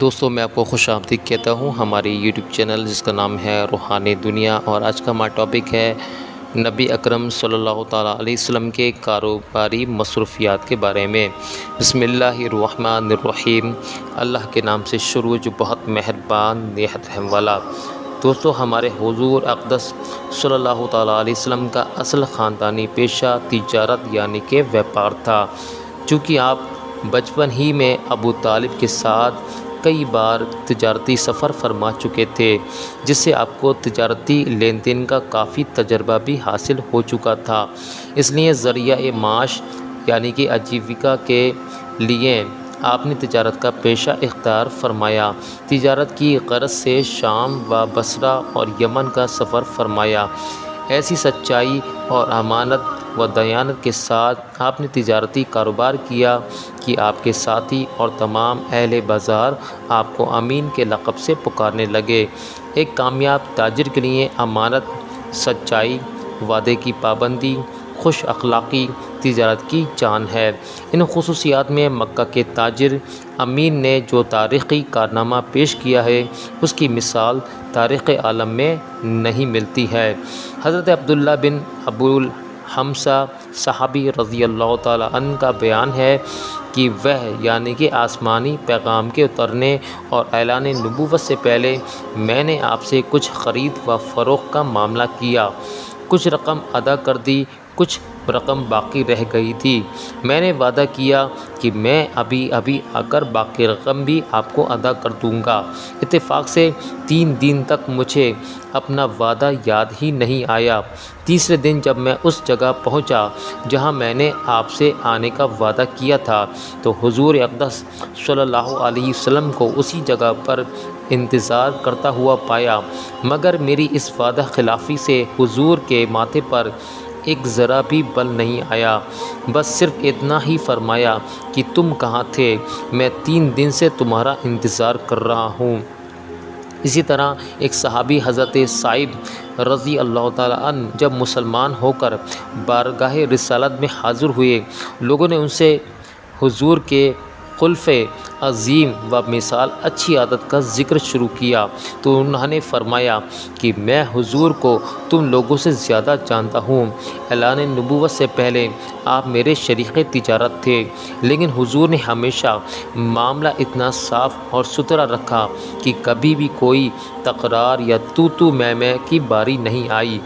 دوستوں میں آپ کو خوش آمدید کہتا ہوں ہماری یوٹیوب چینل جس کا نام ہے روحانی دنیا، اور آج کا ہمارا ٹاپک ہے نبی اکرم صلی اللہ تعالیٰ علیہ وسلم کے کاروباری مصروفیات کے بارے میں۔ بسم اللہ الرحمن الرحیم، اللہ کے نام سے شروع جو بہت مہربان نہایت رحم والا۔ دوستو، ہمارے حضور اقدس صلی اللہ تعالیٰ علیہ وسلم کا اصل خاندانی پیشہ تجارت یعنی کہ ویپار تھا، چونکہ آپ بچپن ہی میں ابو طالب کے ساتھ کئی بار تجارتی سفر فرما چکے تھے، جس سے آپ کو تجارتی لین دین کا کافی تجربہ بھی حاصل ہو چکا تھا۔ اس لیے ذریعہ معاش یعنی کہ آجیویکا کے لیے آپ نے تجارت کا پیشہ اختیار فرمایا۔ تجارت کی غرض سے شام و بصرہ اور یمن کا سفر فرمایا۔ ایسی سچائی اور امانت و دیانت کے ساتھ آپ نے تجارتی کاروبار کیا کہ آپ کے ساتھی اور تمام اہل بازار آپ کو امین کے لقب سے پکارنے لگے۔ ایک کامیاب تاجر کے لیے امانت، سچائی، وعدے کی پابندی، خوش اخلاقی تجارت کی جان ہے۔ ان خصوصیات میں مکہ کے تاجر امین نے جو تاریخی کارنامہ پیش کیا ہے، اس کی مثال تاریخ عالم میں نہیں ملتی ہے۔ حضرت عبداللہ بن ابو حمزہ صحابی رضی اللہ تعالیٰ عنہ کا بیان ہے کہ وہ یعنی کہ آسمانی پیغام کے اترنے اور اعلان نبوت سے پہلے میں نے آپ سے کچھ خرید و فروخت کا معاملہ کیا، کچھ رقم ادا کر دی، کچھ رقم باقی رہ گئی تھی۔ میں نے وعدہ کیا کہ میں ابھی آ کر باقی رقم بھی آپ کو ادا کر دوں گا۔ اتفاق سے 3 دن تک مجھے اپنا وعدہ یاد ہی نہیں آیا۔ تیسرے دن جب میں اس جگہ پہنچا جہاں میں نے آپ سے آنے کا وعدہ کیا تھا، تو حضور اقدس صلی اللہ علیہ وسلم کو اسی جگہ پر انتظار کرتا ہوا پایا، مگر میری اس وعدہ خلافی سے حضور کے ماتھے پر ایک ذرا بھی بل نہیں آیا۔ بس صرف اتنا ہی فرمایا کہ تم کہاں تھے، میں 3 دن سے تمہارا انتظار کر رہا ہوں۔ اسی طرح ایک صحابی حضرت سعید رضی اللہ تعالیٰ عنہ جب مسلمان ہو کر بارگاہ رسالت میں حاضر ہوئے، لوگوں نے ان سے حضور کے خلف عظیم و مثال اچھی عادت کا ذکر شروع کیا، تو انہوں نے فرمایا کہ میں حضور کو تم لوگوں سے زیادہ جانتا ہوں۔ اعلان نبوت سے پہلے آپ میرے شریک تجارت تھے، لیکن حضور نے ہمیشہ معاملہ اتنا صاف اور ستھرا رکھا کہ کبھی بھی کوئی تکرار یا تو میں کی باری نہیں آئی۔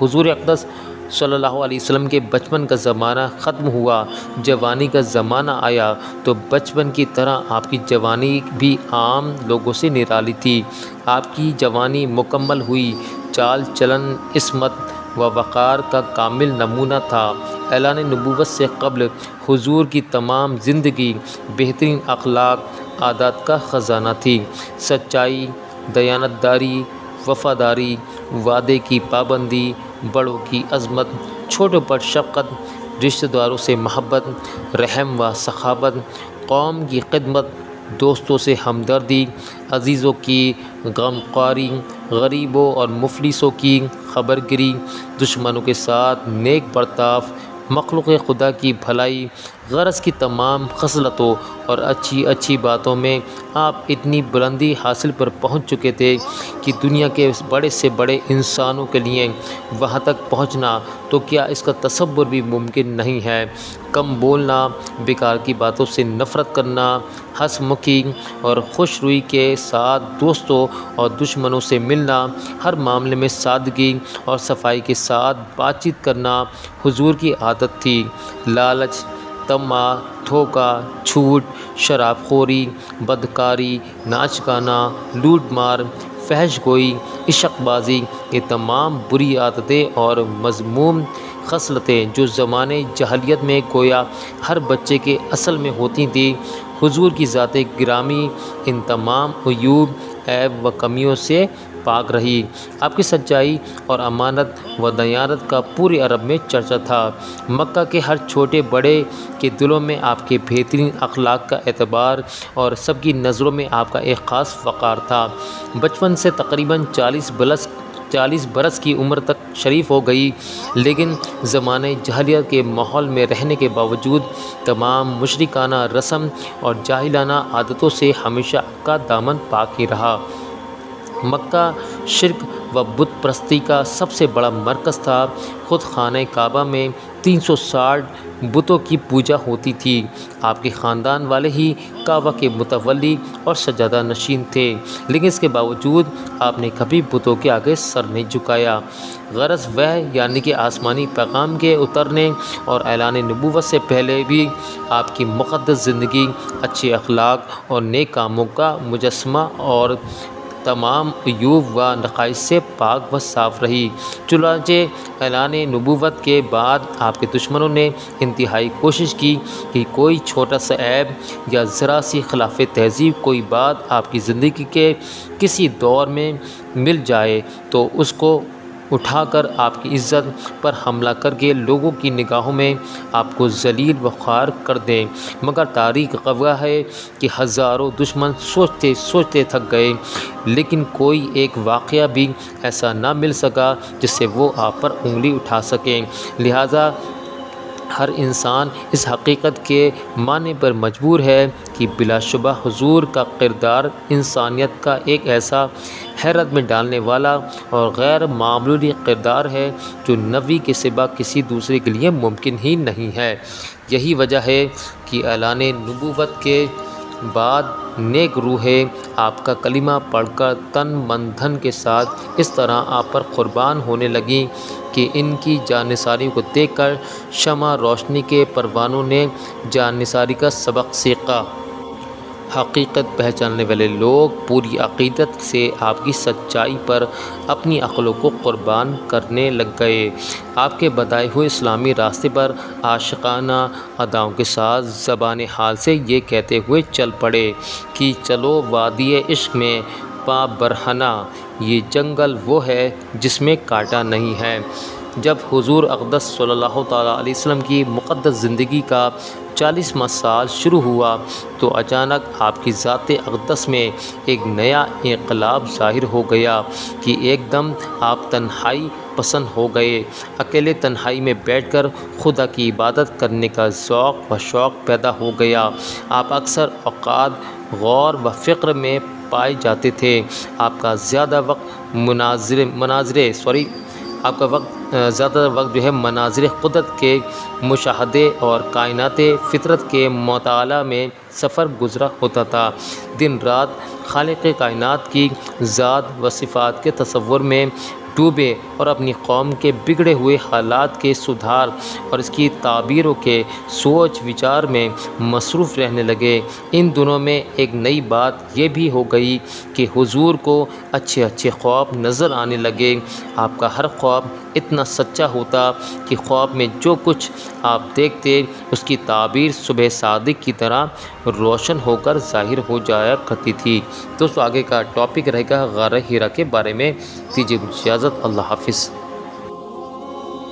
حضور اقدس صلی اللہ علیہ وسلم کے بچپن کا زمانہ ختم ہوا، جوانی کا زمانہ آیا، تو بچپن کی طرح آپ کی جوانی بھی عام لوگوں سے نرالی تھی۔ آپ کی جوانی مکمل ہوئی چال چلن عصمت و وقار کا کامل نمونہ تھا۔ اعلان نبوت سے قبل حضور کی تمام زندگی بہترین اخلاق عادات کا خزانہ تھی۔ سچائی، دیانتداری، وفاداری، وعدے کی پابندی، بڑوں کی عظمت، چھوٹوں پر شفقت، رشتہ داروں سے محبت، رحم و سخاوت، قوم کی خدمت، دوستوں سے ہمدردی، عزیزوں کی غمخواری، غریبوں اور مفلسوں کی خبرگیری، دشمنوں کے ساتھ نیک برتاؤ، مخلوق خدا کی بھلائی، غرض کی تمام خصلتوں اور اچھی باتوں میں آپ اتنی بلندی حاصل پر پہنچ چکے تھے کہ دنیا کے بڑے سے بڑے انسانوں کے لیے وہاں تک پہنچنا تو کیا اس کا تصور بھی ممکن نہیں ہے۔ کم بولنا، بیکار کی باتوں سے نفرت کرنا، ہنس مکھی اور خوش روئی کے ساتھ دوستوں اور دشمنوں سے ملنا، ہر معاملے میں سادگی اور صفائی کے ساتھ بات چیت کرنا حضور کی عادت تھی۔ لالچ، طمع، دھوکہ، جھوٹ، شراب خوری، بدکاری، ناچ گانا، لوٹ مار، فحش گوئی، عشق بازی، یہ تمام بری عادتیں اور مذموم خصلتیں جو زمانے جاہلیت میں گویا ہر بچے کے اصل میں ہوتی تھیں، حضور کی ذات گرامی ان تمام عیوب، عیب و کمیوں سے پاک رہی۔ آپ کی سچائی اور امانت و دیانت کا پورے عرب میں چرچا تھا۔ مکہ کے ہر چھوٹے بڑے کے دلوں میں آپ کے بہترین اخلاق کا اعتبار اور سب کی نظروں میں آپ کا ایک خاص وقار تھا۔ بچپن سے تقریباً 40 40 برس کی عمر تک شریف ہو گئی، لیکن زمانۂ جاہلیت کے ماحول میں رہنے کے باوجود تمام مشرکانہ رسم اور جاہلانہ عادتوں سے ہمیشہ کا دامن پاک ہی رہا۔ مکہ شرک و بت پرستی کا سب سے بڑا مرکز تھا۔ خود خانہ کعبہ میں 360 بتوں کی پوجا ہوتی تھی۔ آپ کے خاندان والے ہی کعبہ کے متولی اور سجادہ نشین تھے، لیکن اس کے باوجود آپ نے کبھی بتوں کے آگے سر نہیں جھکایا۔ غرض یعنی کہ آسمانی پیغام کے اترنے اور اعلان نبوت سے پہلے بھی آپ کی مقدس زندگی اچھے اخلاق اور نیک کاموں کا مجسمہ اور تمام عیوب و نقائص سے پاک و صاف رہی۔ چنانچہ اعلان نبوت کے بعد آپ کے دشمنوں نے انتہائی کوشش کی کہ کوئی چھوٹا سا عیب یا ذرا سی خلاف تہذیب، کوئی بات آپ کی زندگی کے کسی دور میں مل جائے تو اس کو اٹھا کر آپ کی عزت پر حملہ کر کے لوگوں کی نگاہوں میں آپ کو ذلیل و خوار کر دیں، مگر تاریخ گواہ ہے کہ ہزاروں دشمن سوچتے سوچتے تھک گئے، لیکن کوئی ایک واقعہ بھی ایسا نہ مل سکا جس سے وہ آپ پر انگلی اٹھا سکیں۔ لہٰذا ہر انسان اس حقیقت کے ماننے پر مجبور ہے کہ بلا شبہ حضور کا کردار انسانیت کا ایک ایسا حیرت میں ڈالنے والا اور غیر معمولی کردار ہے جو نبی کے سوا کسی دوسرے کے لیے ممکن ہی نہیں ہے۔ یہی وجہ ہے کہ اعلان نبوت کے بعد نیک روحیں آپ کا کلمہ پڑھ کر تن من دھن کے ساتھ اس طرح آپ پر قربان ہونے لگیں کہ ان کی جان نثاری کو دیکھ کر شمع روشنی کے پروانوں نے جان نثاری کا سبق سیکھا۔ حقیقت پہچاننے والے لوگ پوری عقیدت سے آپ کی سچائی پر اپنی عقلوں کو قربان کرنے لگ گئے۔ آپ کے بتائے ہوئے اسلامی راستے پر عاشقانہ اداؤں کے ساتھ زبان حال سے یہ کہتے ہوئے چل پڑے کہ چلو وادی عشق میں پا برہنہ، یہ جنگل وہ ہے جس میں کانٹا نہیں ہے۔ جب حضور اقدس صلی اللہ تعالیٰ علیہ وسلم کی مقدس زندگی کا 40واں سال شروع ہوا تو اچانک آپ کی ذات اقدس میں ایک نیا انقلاب ظاہر ہو گیا کہ ایک دم آپ تنہائی پسند ہو گئے۔ اکیلے تنہائی میں بیٹھ کر خدا کی عبادت کرنے کا ذوق و شوق پیدا ہو گیا۔ آپ اکثر اوقات غور و فکر میں پائے جاتے تھے۔ آپ کا زیادہ وقت زیادہ وقت جو ہے مناظر قدرت کے مشاہدے اور کائنات فطرت کے مطالعہ میں سفر گزرا ہوتا تھا۔ دن رات خالق کائنات کی ذات و صفات کے تصور میں ڈوبے اور اپنی قوم کے بگڑے ہوئے حالات کے سدھار اور اس کی تعبیروں کے سوچ وچار میں مصروف رہنے لگے۔ ان دنوں میں ایک نئی بات یہ بھی ہو گئی کہ حضور کو اچھے اچھے خواب نظر آنے لگے۔ آپ کا ہر خواب اتنا سچا ہوتا کہ خواب میں جو کچھ آپ دیکھتے اس کی تعبیر صبح صادق کی طرح روشن ہو کر ظاہر ہو جایا کرتی تھی۔ دوستو آگے کا ٹاپک رہے گا غار ہیرا کے بارے میں۔ دیجیے اجازت، اللہ حافظ۔